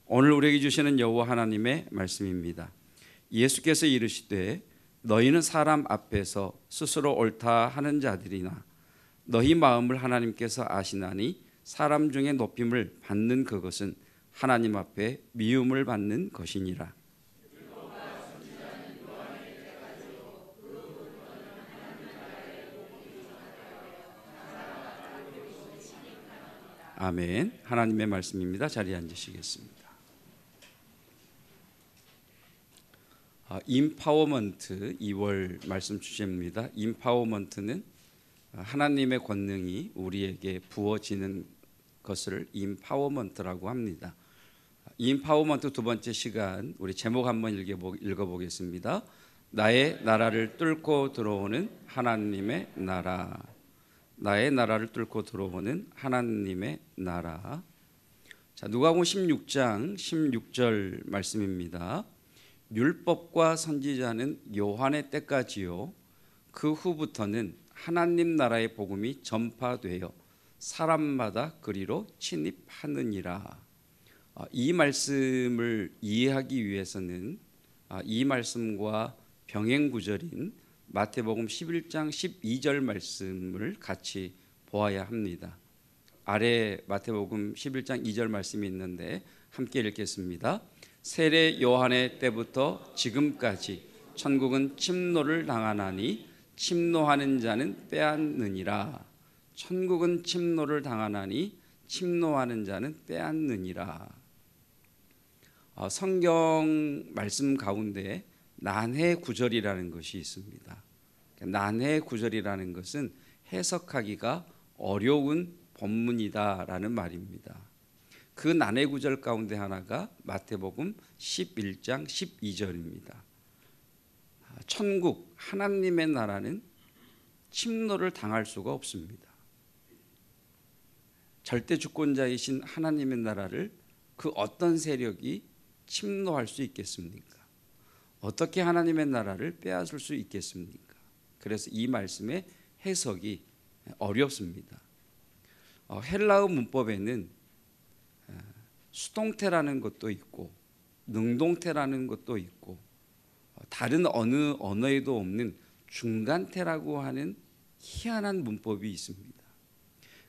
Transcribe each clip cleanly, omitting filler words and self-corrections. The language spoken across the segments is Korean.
오늘 우리에게 주시는 여호와 하나님의 말씀입니다. 예수께서 이르시되 너희는 사람 앞에서 스스로 옳다 하는 자들이나 너희 마음을 하나님께서 아시나니 사람 중에 높임을 받는 그것은 하나님 앞에 미움을 받는 것이니라. 아멘. 하나님의 말씀입니다. 자리에 앉으시겠습니다. 임파워먼트 2월 말씀 주제입니다. 임파워먼트는 하나님의 권능이 우리에게 부어지는 것을 임파워먼트라고 합니다. 임파워먼트 두 번째 시간 우리 제목 한번 읽어보겠습니다. 나의 나라를 뚫고 들어오는 하나님의 나라. 나의 나라를 뚫고 들어오는 하나님의 나라. 자, 누가복음 16장 16절 말씀입니다. 율법과 선지자는 요한의 때까지요 그 후부터는 하나님 나라의 복음이 전파되어 사람마다 그리로 침입하느니라. 이 말씀을 이해하기 위해서는 이 말씀과 병행 구절인 마태복음 11장 12절 말씀을 같이 보아야 합니다. 아래 마태복음 11장 2절 말씀이 있는데 함께 읽겠습니다. 세례 요한의 때부터 지금까지 천국은 침노를 당하나니 침노하는 자는 빼앗느니라. 천국은 침노를 당하나니 침노하는 자는 빼앗느니라. 성경 말씀 가운데 난해 구절이라는 것이 있습니다. 난해 구절이라는 것은 해석하기가 어려운 본문이다라는 말입니다. 그 난해 구절 가운데 하나가 마태복음 11장 12절입니다. 천국 하나님의 나라는 침노를 당할 수가 없습니다. 절대 주권자이신 하나님의 나라를 그 어떤 세력이 침노할 수 있겠습니까? 어떻게 하나님의 나라를 빼앗을 수 있겠습니까? 그래서 이 말씀의 해석이 어렵습니다. 헬라어 문법에는 수동태라는 것도 있고 능동태라는 것도 있고 다른 어느 언어에도 없는 중간태라고 하는 희한한 문법이 있습니다.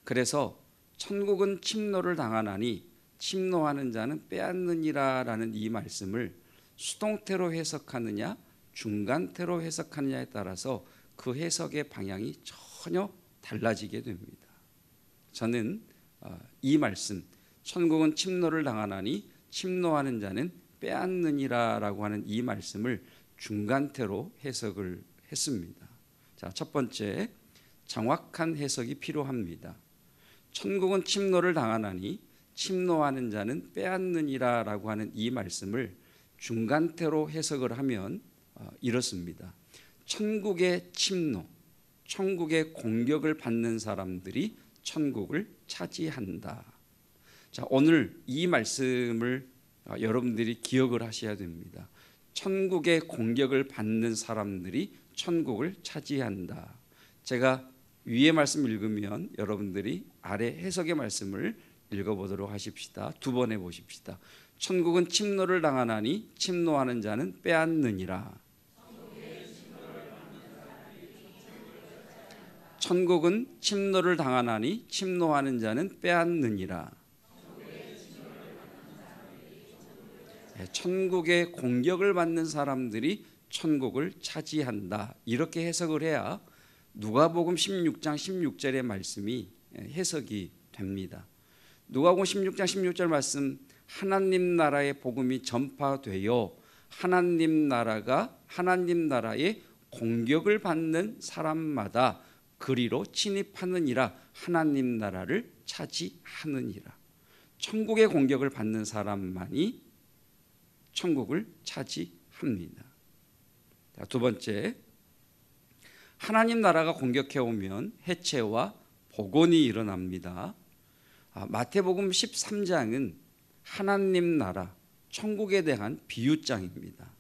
그래서 천국은 침노를 당하나니 침노하는 자는 빼앗느니라라는 이 말씀을 수동태로 해석하느냐 중간태로 해석하느냐에 따라서 그 해석의 방향이 전혀 달라지게 됩니다. 저는 이 말씀 천국은 침노를 당하나니 침노하는 자는 빼앗느니라라고 하는 이 말씀을 중간태로 해석을 했습니다. 자, 첫 번째 정확한 해석이 필요합니다. 천국은 침노를 당하나니 침노하는 자는 빼앗느니라라고 하는 이 말씀을 중간태로 해석을 하면 이렇습니다. 천국의 침노, 천국의 공격을 받는 사람들이 천국을 차지한다. 자, 오늘 이 말씀을 여러분들이 기억을 하셔야 됩니다. 천국의 공격을 받는 사람들이 천국을 차지한다. 제가 위의 말씀 읽으면 여러분들이 아래 해석의 말씀을 읽어보도록 하십시다. 두 번 해보십시다. 천국은 침노를 당하나니 침노하는 자는 빼앗느니라. 천국은 침노를 당하나니 침노하는 자는 빼앗느니라. 천국의 공격을 받는 사람들이 천국을 차지한다. 이렇게 해석을 해야 누가복음 16장 16절의 말씀이 해석이 됩니다. 누가복음 16장 16절 말씀 하나님 나라의 복음이 전파되어 하나님 나라의 공격을 받는 사람마다 그리로 침입하느니라. 하나님 나라를 차지하느니라. 천국의 공격을 받는 사람만이 천국을 차지합니다. 자, 두 번째, 하나님 나라가 공격해 오면 해체와 복원이 일어납니다. 마태복음 13장은 하나님 나라, 천국에 대한 비유장입니다.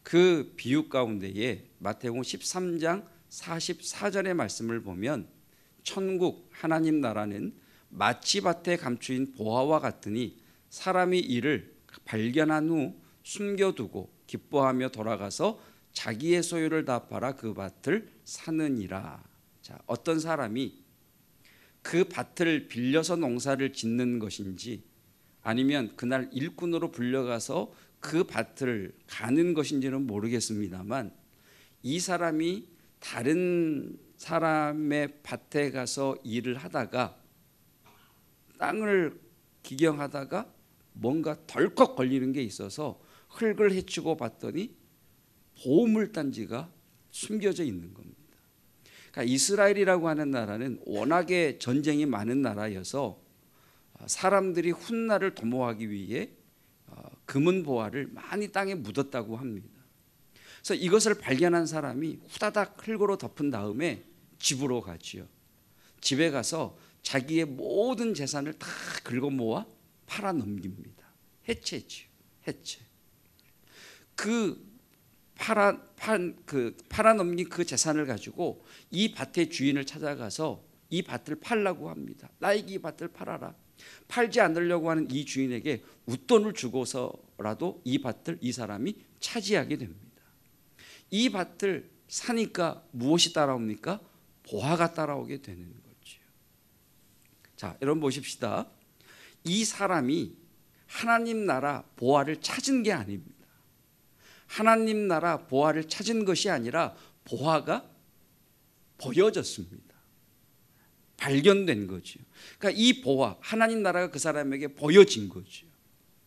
그 비유 가운데에 마태복음 13장 44절의 말씀을 보면 천국 하나님 나라는 마치 밭에 감추인 보화와 같으니 사람이 이를 발견한 후 숨겨두고 기뻐하며 돌아가서 자기의 소유를 다 팔아 그 밭을 사느니라. 자, 어떤 사람이 그 밭을 빌려서 농사를 짓는 것인지 아니면 그날 일꾼으로 불려가서 그 밭을 가는 것인지는 모르겠습니다만, 이 사람이 다른 사람의 밭에 가서 일을 하다가 땅을 기경하다가 뭔가 덜컥 걸리는 게 있어서 흙을 헤치고 봤더니 보물단지가 숨겨져 있는 겁니다. 그러니까 이스라엘이라고 하는 나라는 워낙에 전쟁이 많은 나라여서 사람들이 훗날을 도모하기 위해 금은 보화를 많이 땅에 묻었다고 합니다. 그래서 이것을 발견한 사람이 후다닥 흙으로 덮은 다음에 집으로 가지요. 집에 가서 자기의 모든 재산을 다 긁어 모아 팔아 넘깁니다. 해체지요. 해체. 그 팔아 넘긴 그 재산을 가지고 이 밭의 주인을 찾아가서 이 밭을 팔라고 합니다. 나에게 이 밭을 팔아라. 팔지 않으려고 하는 이 주인에게 웃돈을 주고서라도 이 밭을 이 사람이 차지하게 됩니다. 이 밭을 사니까 무엇이 따라옵니까? 보화가 따라오게 되는 거죠. 자, 여러분 보십시다. 이 사람이 하나님 나라 보화를 찾은 게 아닙니다. 하나님 나라 보화를 찾은 것이 아니라 보화가 보여졌습니다. 발견된 거죠. 그러니까 이 보화, 하나님 나라가 그 사람에게 보여진 거죠.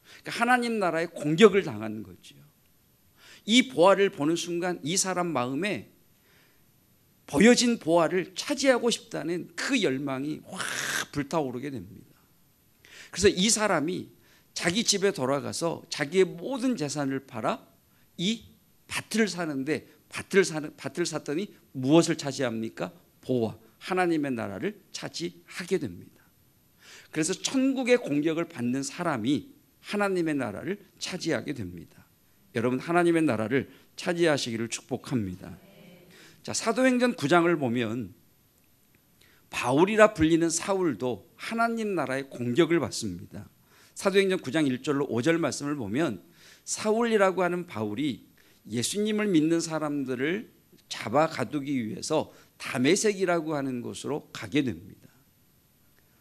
그러니까 하나님 나라에 공격을 당한 거죠. 이 보화를 보는 순간 이 사람 마음에 보여진 보화를 차지하고 싶다는 그 열망이 확 불타오르게 됩니다. 그래서 이 사람이 자기 집에 돌아가서 자기의 모든 재산을 팔아 이 밭을 사는데 밭을 샀더니 무엇을 차지합니까? 보화, 하나님의 나라를 차지하게 됩니다. 그래서 천국의 공격을 받는 사람이 하나님의 나라를 차지하게 됩니다. 여러분, 하나님의 나라를 차지하시기를 축복합니다. 자, 사도행전 9장을 보면 바울이라 불리는 사울도 하나님 나라의 공격을 받습니다. 사도행전 9장 1절로 5절 말씀을 보면 사울이라고 하는 바울이 예수님을 믿는 사람들을 잡아 가두기 위해서 다메섹이라고 하는 곳으로 가게 됩니다.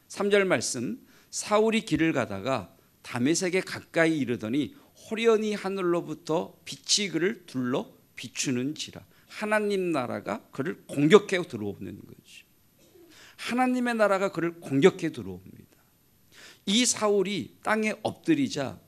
3절 말씀, 사울이 길을 가다가 다메섹에 가까이 이르더니 호련히 하늘로부터 빛이 그를 둘러 비추는지라. 하나님 나라가 그를 공격해 들어오는 거죠. 하나님의 나라가 그를 공격해 들어옵니다. 이 사울이 땅에 엎드리자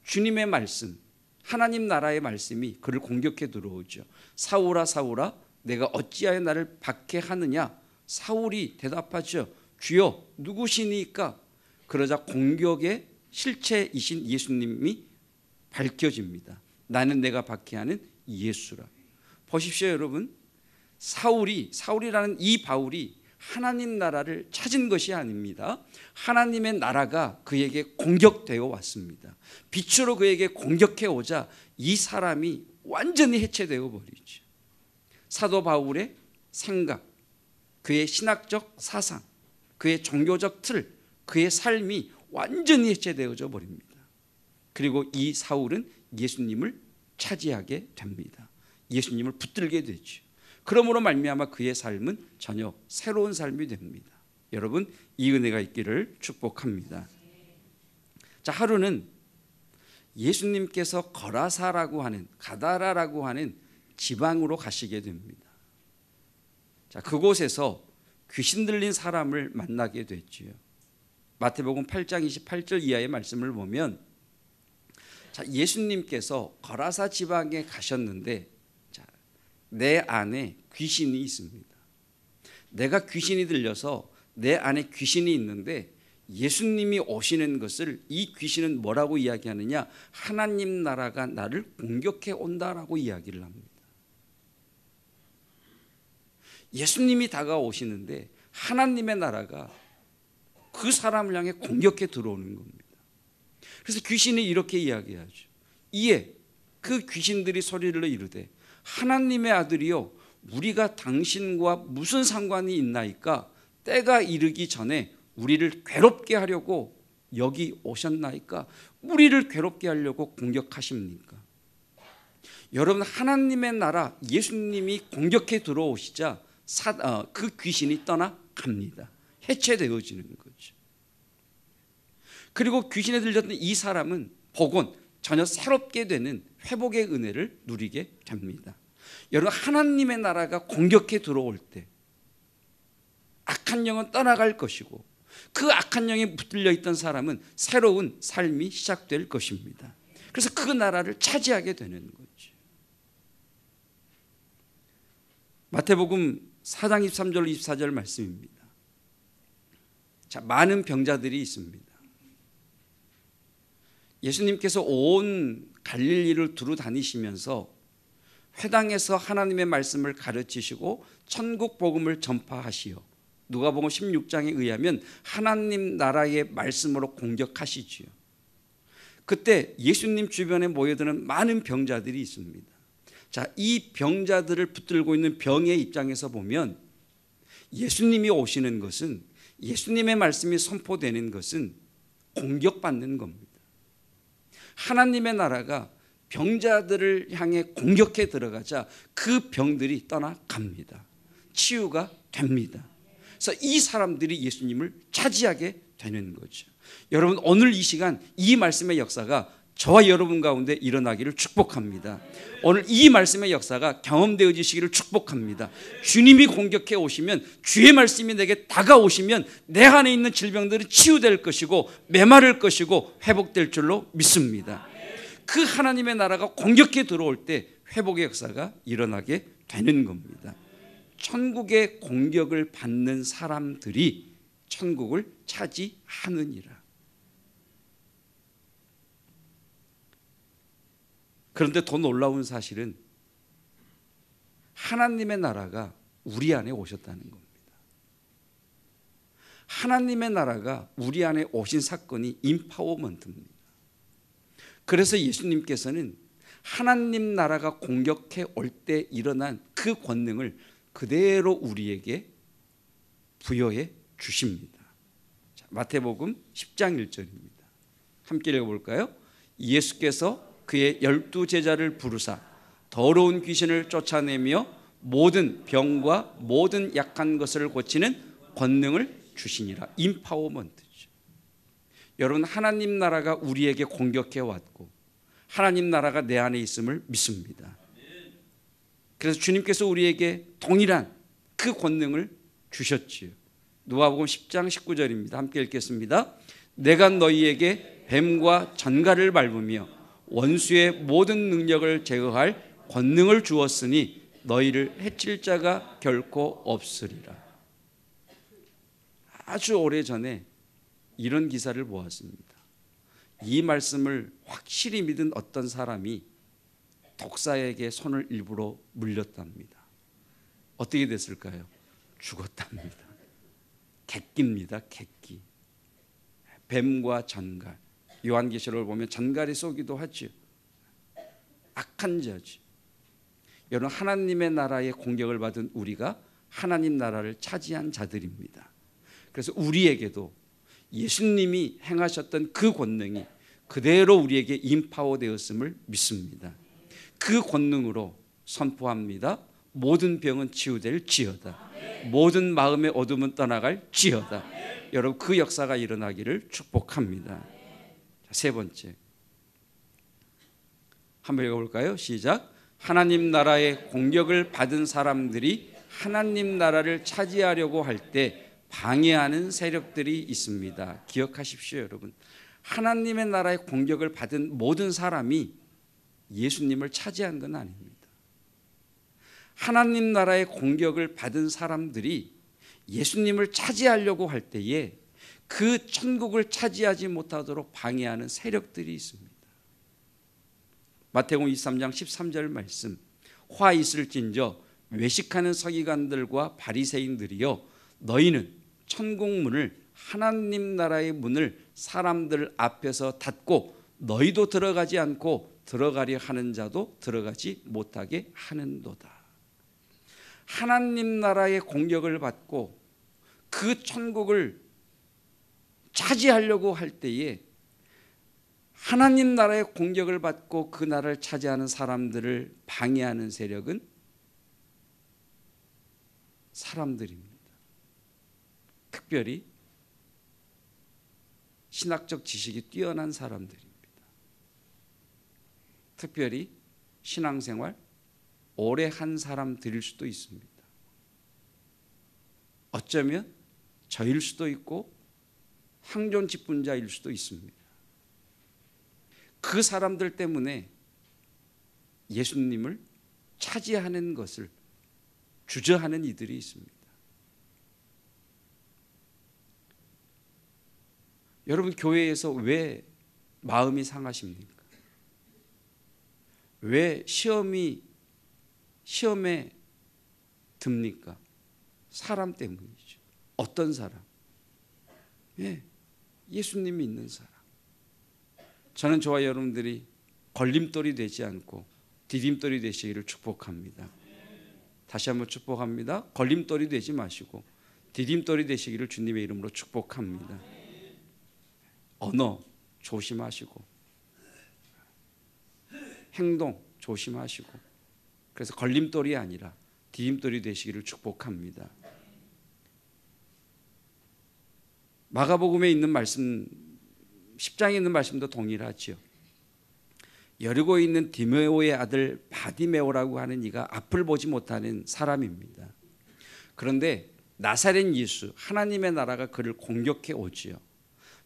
주님의 말씀, 하나님 나라의 말씀이 그를 공격해 들어오죠. 사울아 사울아 내가 어찌하여 나를 박해하느냐. 사울이 대답하죠. 주여 누구시니까. 그러자 공격의 실체이신 예수님이 밝혀집니다. 나는 내가 박해하는 예수라. 보십시오 여러분, 사울이라는 이 바울이 하나님 나라를 찾은 것이 아닙니다. 하나님의 나라가 그에게 공격되어 왔습니다. 빛으로 그에게 공격해 오자 이 사람이 완전히 해체되어 버리죠. 사도 바울의 생각, 그의 신학적 사상, 그의 종교적 틀, 그의 삶이 완전히 해체되어져 버립니다. 그리고 이 사울은 예수님을 차지하게 됩니다. 예수님을 붙들게 되죠. 그러므로 말미암아 그의 삶은 전혀 새로운 삶이 됩니다. 여러분, 이 은혜가 있기를 축복합니다. 자, 하루는 예수님께서 거라사라고 하는, 가다라라고 하는 지방으로 가시게 됩니다. 자, 그곳에서 귀신 들린 사람을 만나게 됐지요. 마태복음 8장 28절 이하의 말씀을 보면, 자, 예수님께서 거라사 지방에 가셨는데 내 안에 귀신이 있습니다. 내가 귀신이 들려서 내 안에 귀신이 있는데 예수님이 오시는 것을 이 귀신은 뭐라고 이야기하느냐? 하나님 나라가 나를 공격해 온다라고 이야기를 합니다. 예수님이 다가오시는데 하나님의 나라가 그 사람을 향해 공격해 들어오는 겁니다. 그래서 귀신이 이렇게 이야기하죠. 이에 그 귀신들이 소리를 이르되 하나님의 아들이요 우리가 당신과 무슨 상관이 있나이까? 때가 이르기 전에 우리를 괴롭게 하려고 여기 오셨나이까? 우리를 괴롭게 하려고 공격하십니까? 여러분, 하나님의 나라 예수님이 공격해 들어오시자 그 귀신이 떠나갑니다. 해체되어지는 거죠. 그리고 귀신에 들렸던 이 사람은 복원, 전혀 새롭게 되는 회복의 은혜를 누리게 됩니다. 여러분, 하나님의 나라가 공격해 들어올 때 악한 영은 떠나갈 것이고 그 악한 영에 붙들려 있던 사람은 새로운 삶이 시작될 것입니다. 그래서 그 나라를 차지하게 되는 거죠. 마태복음 4장 23절 24절 말씀입니다. 자, 많은 병자들이 있습니다. 예수님께서 온 갈릴리를 두루 다니시면서 회당에서 하나님의 말씀을 가르치시고 천국 복음을 전파하시어 누가복음 16장에 의하면 하나님 나라의 말씀으로 공격하시지요. 그때 예수님 주변에 모여드는 많은 병자들이 있습니다. 자, 이 병자들을 붙들고 있는 병의 입장에서 보면 예수님이 오시는 것은, 예수님의 말씀이 선포되는 것은 공격받는 겁니다. 하나님의 나라가 병자들을 향해 공격해 들어가자 그 병들이 떠나갑니다. 치유가 됩니다. 그래서 이 사람들이 예수님을 차지하게 되는 거죠. 여러분, 오늘 이 시간 이 말씀의 역사가 저와 여러분 가운데 일어나기를 축복합니다. 오늘 이 말씀의 역사가 경험되어지시기를 축복합니다. 주님이 공격해 오시면, 주의 말씀이 내게 다가오시면 내 안에 있는 질병들은 치유될 것이고 메마를 것이고 회복될 줄로 믿습니다. 그 하나님의 나라가 공격해 들어올 때 회복의 역사가 일어나게 되는 겁니다. 천국의 공격을 받는 사람들이 천국을 차지하느니라. 그런데 더 놀라운 사실은 하나님의 나라가 우리 안에 오셨다는 겁니다. 하나님의 나라가 우리 안에 오신 사건이 임파워먼트입니다. 그래서 예수님께서는 하나님 나라가 공격해 올 때 일어난 그 권능을 그대로 우리에게 부여해 주십니다. 자, 마태복음 10장 1절입니다. 함께 읽어볼까요? 예수께서 그의 12제자를 부르사 더러운 귀신을 쫓아내며 모든 병과 모든 약한 것을 고치는 권능을 주시니라. 임파워먼트죠. 여러분, 하나님 나라가 우리에게 공격해 왔고 하나님 나라가 내 안에 있음을 믿습니다. 그래서 주님께서 우리에게 동일한 그 권능을 주셨지요. 누가복음 10장 19절입니다. 함께 읽겠습니다. 내가 너희에게 뱀과 전갈을 밟으며 원수의 모든 능력을 제어할 권능을 주었으니 너희를 해칠 자가 결코 없으리라. 아주 오래전에 이런 기사를 보았습니다. 이 말씀을 확실히 믿은 어떤 사람이 독사에게 손을 일부러 물렸답니다. 어떻게 됐을까요? 죽었답니다. 객기입니다. 객기. 뱀과 전갈. 요한계시록을 보면 전갈이 쏘기도 하죠. 악한 자죠. 여러분, 하나님의 나라의 공격을 받은 우리가 하나님 나라를 차지한 자들입니다. 그래서 우리에게도 예수님이 행하셨던 그 권능이 그대로 우리에게 임파워 되었음을 믿습니다. 그 권능으로 선포합니다. 모든 병은 치유될지어다. 모든 마음의 어둠은 떠나갈지어다. 여러분, 그 역사가 일어나기를 축복합니다. 세 번째, 한번 읽어볼까요? 시작. 하나님 나라의 공격을 받은 사람들이 하나님 나라를 차지하려고 할 때 방해하는 세력들이 있습니다. 기억하십시오, 여러분. 하나님의 나라의 공격을 받은 모든 사람이 예수님을 차지한 건 아닙니다. 하나님 나라의 공격을 받은 사람들이 예수님을 차지하려고 할 때에 그 천국을 차지하지 못하도록 방해하는 세력들이 있습니다. 마태복음 23장 13절 말씀. 화 있을진저 외식하는 서기관들과 바리새인들이여, 너희는 천국 문을, 하나님 나라의 문을 사람들 앞에서 닫고 너희도 들어가지 않고 들어가려 하는 자도 들어가지 못하게 하는도다. 하나님 나라의 공격을 받고 그 천국을 차지하려고 할 때에 하나님 나라의 공격을 받고 그 나라를 차지하는 사람들을 방해하는 세력은 사람들입니다. 특별히 신학적 지식이 뛰어난 사람들입니다. 특별히 신앙생활 오래 한 사람들일 수도 있습니다. 어쩌면 저일 수도 있고 항존 직분자일 수도 있습니다. 그 사람들 때문에 예수님을 차지하는 것을 주저하는 이들이 있습니다. 여러분, 교회에서 왜 마음이 상하십니까? 왜 시험에 듭니까? 사람 때문이죠. 어떤 사람? 예수님이 있는 사람. 저는 저와 여러분들이 걸림돌이 되지 않고 디딤돌이 되시기를 축복합니다. 다시 한번 축복합니다. 걸림돌이 되지 마시고 디딤돌이 되시기를 주님의 이름으로 축복합니다. 언어 조심하시고 행동 조심하시고, 그래서 걸림돌이 아니라 디딤돌이 되시기를 축복합니다. 마가복음에 있는 말씀, 10장에 있는 말씀도 동일하지요. 여리고에 있는 디메오의 아들 바디메오라고 하는 이가 앞을 보지 못하는 사람입니다. 그런데 나사렛 예수, 하나님의 나라가 그를 공격해 오지요.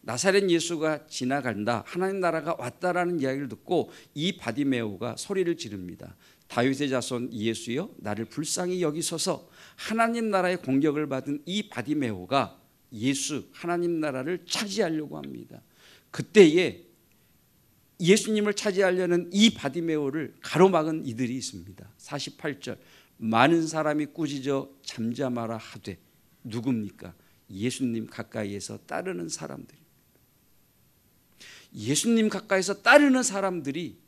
나사렛 예수가 지나간다, 하나님 나라가 왔다라는 이야기를 듣고 이 바디메오가 소리를 지릅니다. 다윗의 자손 예수여, 나를 불쌍히 여기소서. 하나님 나라의 공격을 받은 이 바디메오가 예수, 하나님 나라를 차지하려고 합니다. 그때에 예수님을 차지하려는 이 바디메오를 가로막은 이들이 있습니다. 48절, 많은 사람이 꾸짖어 잠잠하라 하되, 누굽니까? 예수님 가까이에서 따르는 사람들입니다. 예수님 가까이서 따르는 사람들이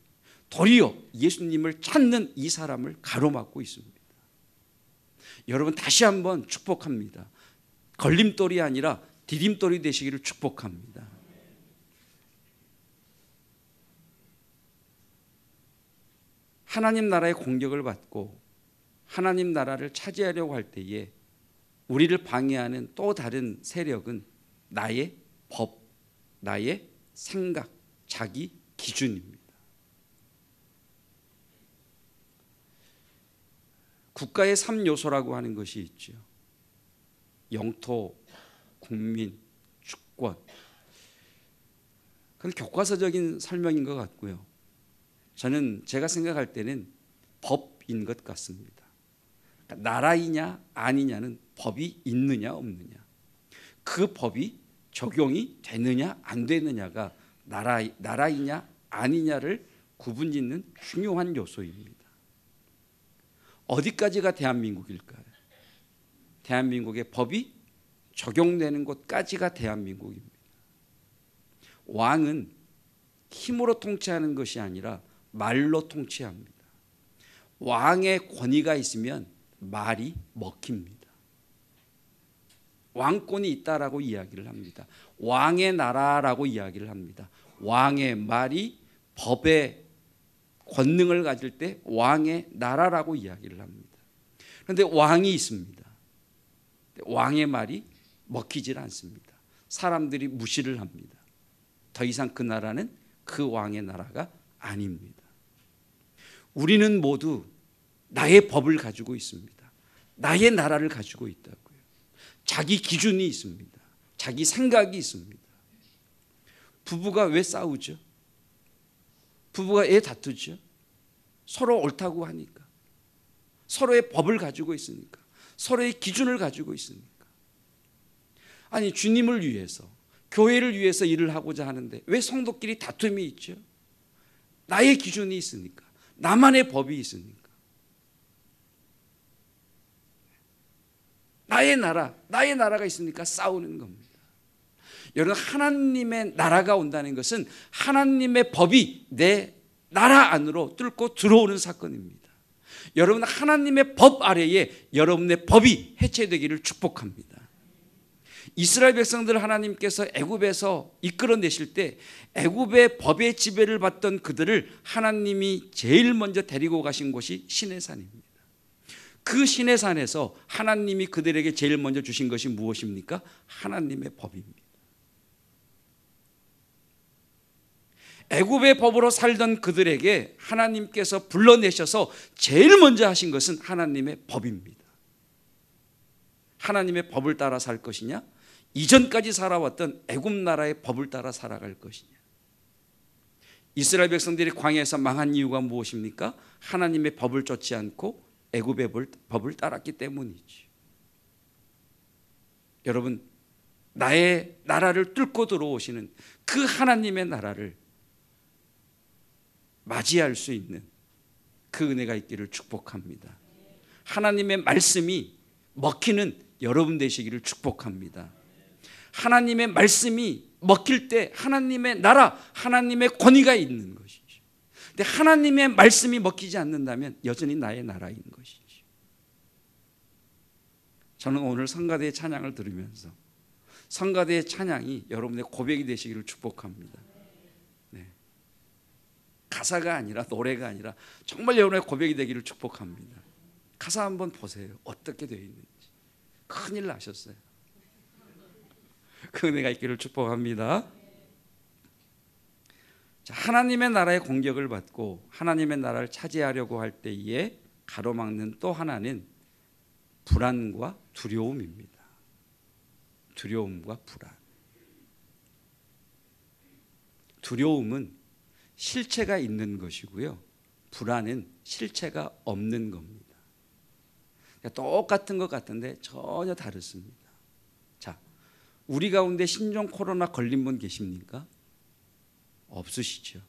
도리어 예수님을 찾는 이 사람을 가로막고 있습니다. 여러분, 다시 한번 축복합니다. 걸림돌이 아니라 디딤돌이 되시기를 축복합니다. 하나님 나라의 공격을 받고 하나님 나라를 차지하려고 할 때에 우리를 방해하는 또 다른 세력은 나의 법, 나의 생각, 자기 기준입니다. 국가의 3요소라고 하는 것이 있죠. 영토, 국민, 주권. 그건 교과서적인 설명인 것 같고요. 저는 제가 생각할 때는 법인 것 같습니다. 그러니까 나라이냐 아니냐는 법이 있느냐 없느냐, 그 법이 적용이 되느냐 안 되느냐가 나라이냐 아니냐를 구분짓는 중요한 요소입니다. 어디까지가 대한민국일까요? 대한민국의 법이 적용되는 곳까지가 대한민국입니다. 왕은 힘으로 통치하는 것이 아니라 말로 통치합니다. 왕의 권위가 있으면 말이 먹힙니다. 왕권이 있다라고 이야기를 합니다. 왕의 나라라고 이야기를 합니다. 왕의 말이 법의 권능을 가질 때 왕의 나라라고 이야기를 합니다. 그런데 왕이 있습니다. 왕의 말이 먹히질 않습니다. 사람들이 무시를 합니다. 더 이상 그 나라는 그 왕의 나라가 아닙니다. 우리는 모두 나의 법을 가지고 있습니다. 나의 나라를 가지고 있다고요. 자기 기준이 있습니다. 자기 생각이 있습니다. 부부가 왜 싸우죠? 부부가 왜 다투죠? 서로 옳다고 하니까, 서로의 법을 가지고 있으니까, 서로의 기준을 가지고 있으니까. 아니, 주님을 위해서, 교회를 위해서 일을 하고자 하는데 왜 성도끼리 다툼이 있죠? 나의 기준이 있으니까, 나만의 법이 있으니까. 나의 나라가 있으니까 싸우는 겁니다. 여러분, 하나님의 나라가 온다는 것은 하나님의 법이 내 나라 안으로 뚫고 들어오는 사건입니다. 여러분, 하나님의 법 아래에 여러분의 법이 해체되기를 축복합니다. 이스라엘 백성들을 하나님께서 애굽에서 이끌어내실 때 애굽의 법의 지배를 받던 그들을 하나님이 제일 먼저 데리고 가신 곳이 시내산입니다. 그 시내산에서 하나님이 그들에게 제일 먼저 주신 것이 무엇입니까? 하나님의 법입니다. 애굽의 법으로 살던 그들에게 하나님께서 불러내셔서 제일 먼저 하신 것은 하나님의 법입니다. 하나님의 법을 따라 살 것이냐? 이전까지 살아왔던 애굽 나라의 법을 따라 살아갈 것이냐? 이스라엘 백성들이 광야에서 망한 이유가 무엇입니까? 하나님의 법을 쫓지 않고 애굽의 법을 따랐기 때문이지. 여러분, 나의 나라를 뚫고 들어오시는 그 하나님의 나라를 맞이할 수 있는 그 은혜가 있기를 축복합니다. 하나님의 말씀이 먹히는 여러분 되시기를 축복합니다. 하나님의 말씀이 먹힐 때 하나님의 나라, 하나님의 권위가 있는 것이죠. 근데 하나님의 말씀이 먹히지 않는다면 여전히 나의 나라인 것이죠. 저는 오늘 성가대의 찬양을 들으면서 성가대의 찬양이 여러분의 고백이 되시기를 축복합니다. 가사가 아니라, 노래가 아니라 정말 여러분의 고백이 되기를 축복합니다. 가사 한번 보세요. 어떻게 되어 있는지. 큰일 나셨어요. 그 은혜가 있기를 축복합니다. 자, 하나님의 나라의 공격을 받고 하나님의 나라를 차지하려고 할 때에 가로막는 또 하나는 불안과 두려움입니다. 두려움과 불안. 두려움은 실체가 있는 것이고요, 불안은 실체가 없는 겁니다. 똑같은 것 같은데 전혀 다르습니다. 자, 우리 가운데 신종 코로나 걸린 분 계십니까? 없으시죠.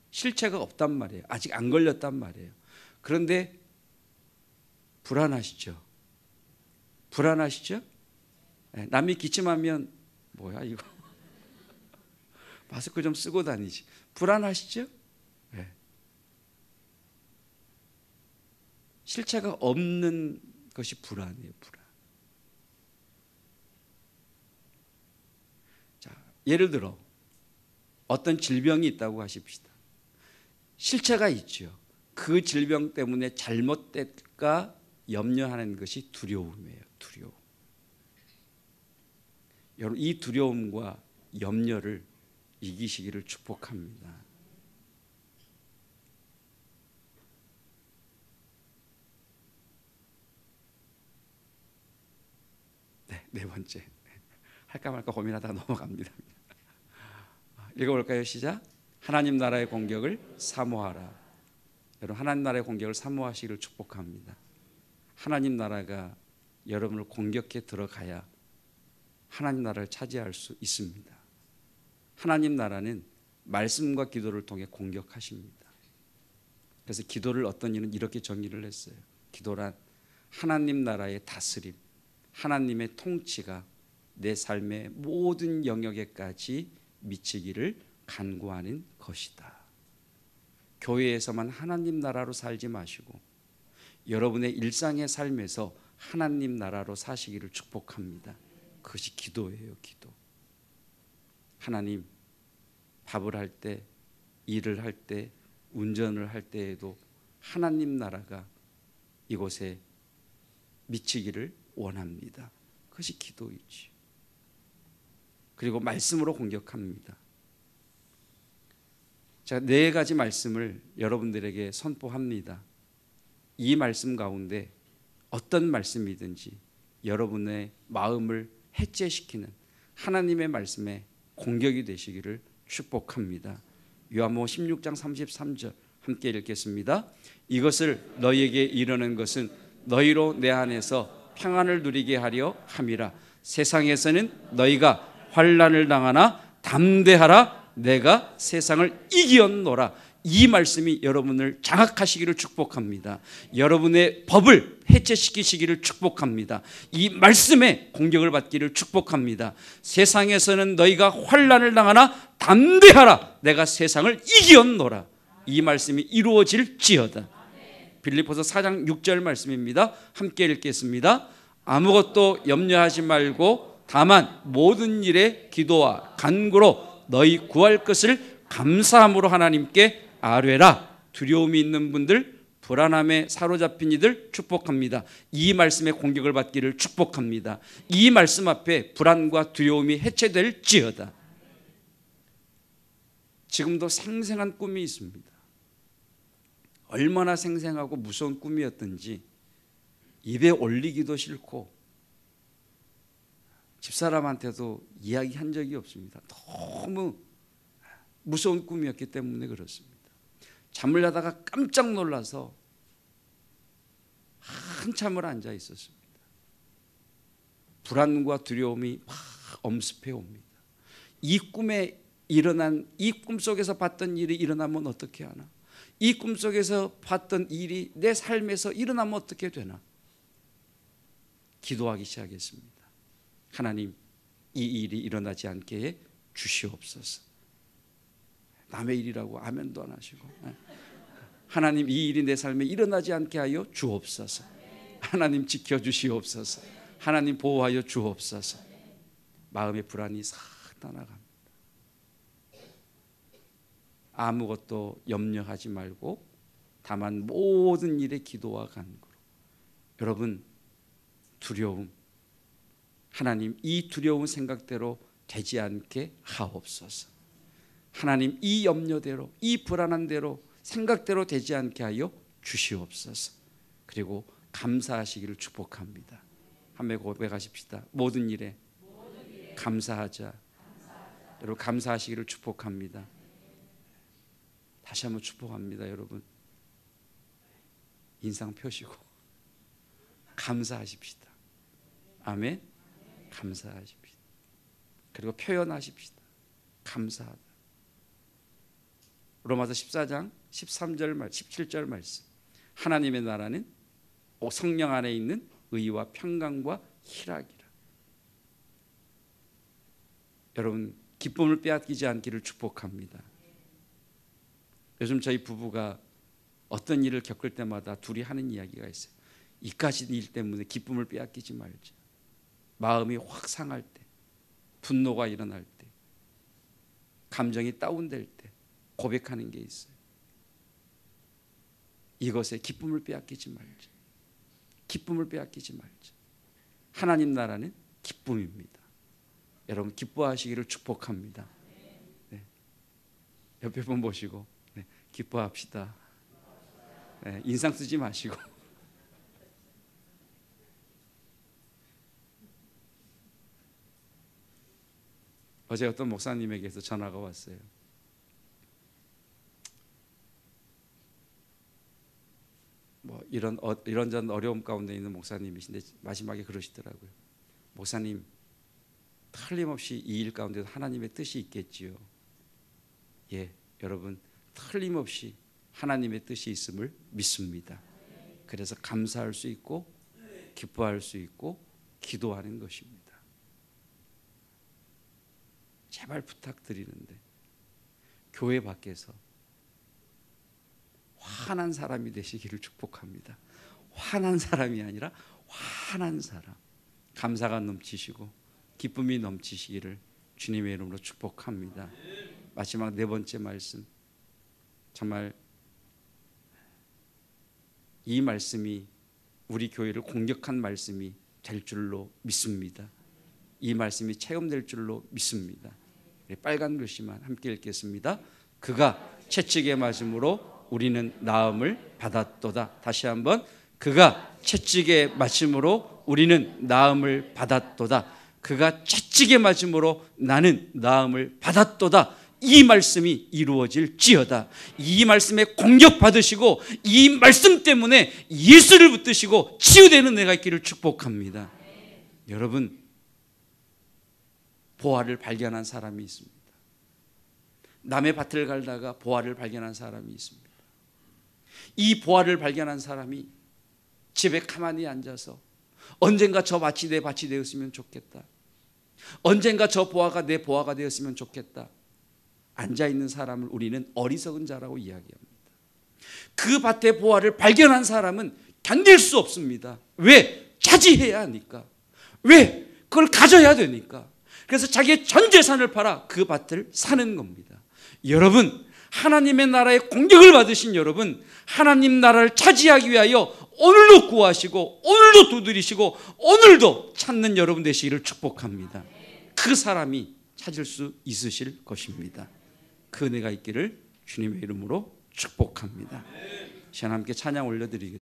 실체가 없단 말이에요. 아직 안 걸렸단 말이에요. 그런데 불안하시죠? 불안하시죠? 남이 기침하면 뭐야 이거 마스크 좀 쓰고 다니지. 불안하시죠? 네. 실체가 없는 것이 불안이에요. 불안. 자, 예를 들어 어떤 질병이 있다고 하십시다. 실체가 있죠. 그 질병 때문에 잘못될까 염려하는 것이 두려움이에요. 두려움. 여러분, 이 두려움과 염려를 이기시기를 축복합니다. 네 번째. 할까 말까 고민하다가 넘어갑니다. 읽어볼까요? 시작. 하나님 나라의 공격을 사모하라. 여러분, 하나님 나라의 공격을 사모하시기를 축복합니다. 하나님 나라가 여러분을 공격해 들어가야 하나님 나라를 차지할 수 있습니다. 하나님 나라는 말씀과 기도를 통해 공격하십니다. 그래서 기도를 어떤 이는 이렇게 정의를 했어요. 기도란 하나님 나라의 다스림, 하나님의 통치가 내 삶의 모든 영역에까지 미치기를 간구하는 것이다. 교회에서만 하나님 나라로 살지 마시고 여러분의 일상의 삶에서 하나님 나라로 사시기를 축복합니다. 그것이 기도예요. 기도. 하나님, 밥을 할 때, 일을 할 때, 운전을 할 때에도 하나님 나라가 이곳에 미치기를 원합니다. 그것이 기도이지. 그리고 말씀으로 공격합니다. 제가 4가지 말씀을 여러분들에게 선포합니다. 이 말씀 가운데 어떤 말씀이든지 여러분의 마음을 해체시키는 하나님의 말씀에 공격이 되시기를 축복합니다. 요한복음 16장 33절 함께 읽겠습니다. 이것을 너희에게 이르는 것은 너희로 내 안에서 평안을 누리게 하려 함이라. 세상에서는 너희가 환난을 당하나 담대하라. 내가 세상을 이기었노라. 이 말씀이 여러분을 장악하시기를 축복합니다. 여러분의 법을 해체시키시기를 축복합니다. 이 말씀에 공격을 받기를 축복합니다. 세상에서는 너희가 환난을 당하나 담대하라. 내가 세상을 이기었노라. 이 말씀이 이루어질지어다. 빌립보서 4장 6절 말씀입니다. 함께 읽겠습니다. 아무것도 염려하지 말고 다만 모든 일에 기도와 간구로 너희 구할 것을 감사함으로 하나님께 아뢰라. 두려움이 있는 분들, 불안함에 사로잡힌 이들 축복합니다. 이 말씀에 공격을 받기를 축복합니다. 이 말씀 앞에 불안과 두려움이 해체될지어다. 지금도 생생한 꿈이 있습니다. 얼마나 생생하고 무서운 꿈이었든지 입에 올리기도 싫고 집사람한테도 이야기한 적이 없습니다. 너무 무서운 꿈이었기 때문에 그렇습니다. 잠을 자다가 깜짝 놀라서 한참을 앉아 있었습니다. 불안과 두려움이 막 엄습해 옵니다. 이 꿈속에서 봤던 일이 일어나면 어떻게 하나? 이 꿈속에서 봤던 일이 내 삶에서 일어나면 어떻게 되나? 기도하기 시작했습니다. 하나님, 이 일이 일어나지 않게 해 주시옵소서. 남의 일이라고 아멘도 안 하시고, 하나님, 이 일이 내 삶에 일어나지 않게 하여 주옵소서. 하나님, 지켜주시옵소서. 하나님, 보호하여 주옵소서. 마음의 불안이 싹 떠나갑니다. 아무것도 염려하지 말고 다만 모든 일에 기도와 간구로. 여러분, 두려움, 하나님, 이 두려운 생각대로 되지 않게 하옵소서. 하나님, 이 염려대로, 이 불안한 대로, 생각대로 되지 않게 하여 주시옵소서. 그리고 감사하시기를 축복합니다. 한번 고백하십시다. 모든 일에 감사하자. 여러분, 감사하시기를 축복합니다. 다시 한번 축복합니다. 여러분, 인상 펴시고 감사하십시다. 아멘. 감사하십시다. 그리고 표현하십시다. 감사하다. 로마서 14장 13절 말 17절 말씀. 하나님의 나라는 성령 안에 있는 의와 평강과 희락이라. 여러분, 기쁨을 빼앗기지 않기를 축복합니다. 요즘 저희 부부가 어떤 일을 겪을 때마다 둘이 하는 이야기가 있어요. 이까지 일 때문에 기쁨을 빼앗기지 말자. 마음이 확 상할 때, 분노가 일어날 때, 감정이 다운될 때 고백하는 게 있어요. 이것에 기쁨을 빼앗기지 말자. 기쁨을 빼앗기지 말자. 하나님 나라는 기쁨입니다. 여러분, 기뻐하시기를 축복합니다. 네. 옆에 분 보시고 네, 기뻐합시다. 네, 인상 쓰지 마시고. 어제 어떤 목사님에게서 전화가 왔어요. 뭐 이런저런 어려움 가운데 있는 목사님이신데 마지막에 그러시더라고요. 목사님, 틀림없이 이 일 가운데 하나님의 뜻이 있겠지요. 예, 여러분, 틀림없이 하나님의 뜻이 있음을 믿습니다. 그래서 감사할 수 있고 기뻐할 수 있고 기도하는 것입니다. 제발 부탁드리는데 교회 밖에서 화난 사람이 되시기를 축복합니다. 화난 사람이 아니라 환한 사람, 감사가 넘치시고 기쁨이 넘치시기를 주님의 이름으로 축복합니다. 마지막 네 번째 말씀, 정말 이 말씀이 우리 교회를 공격한 말씀이 될 줄로 믿습니다. 이 말씀이 체험될 줄로 믿습니다. 빨간 글씨만 함께 읽겠습니다. 그가 채찍에 맞음으로 우리는 나음을 받았도다. 다시 한번, 그가 채찍에 맞음으로 우리는 나음을 받았도다. 그가 채찍에 맞음으로 나는 나음을 받았도다. 이 말씀이 이루어질지어다. 이 말씀에 공격받으시고 이 말씀 때문에 예수를 붙드시고 치유되는 내가 있기를 축복합니다. 여러분, 보화를 발견한 사람이 있습니다. 남의 밭을 갈다가 보화를 발견한 사람이 있습니다. 이 보화를 발견한 사람이 집에 가만히 앉아서 언젠가 저 밭이 내 밭이 되었으면 좋겠다. 언젠가 저 보화가 내 보화가 되었으면 좋겠다. 앉아있는 사람을 우리는 어리석은 자라고 이야기합니다. 그 밭의 보화를 발견한 사람은 견딜 수 없습니다. 왜? 차지해야 하니까. 왜? 그걸 가져야 되니까. 그래서 자기의 전 재산을 팔아 그 밭을 사는 겁니다. 여러분, 하나님의 나라의 공격을 받으신 여러분, 하나님 나라를 차지하기 위하여 오늘도 구하시고 오늘도 두드리시고 오늘도 찾는 여러분 되시기를 축복합니다. 그 사람이 찾을 수 있으실 것입니다. 그 은혜가 있기를 주님의 이름으로 축복합니다. 시간 함께 찬양 올려드리겠습니다.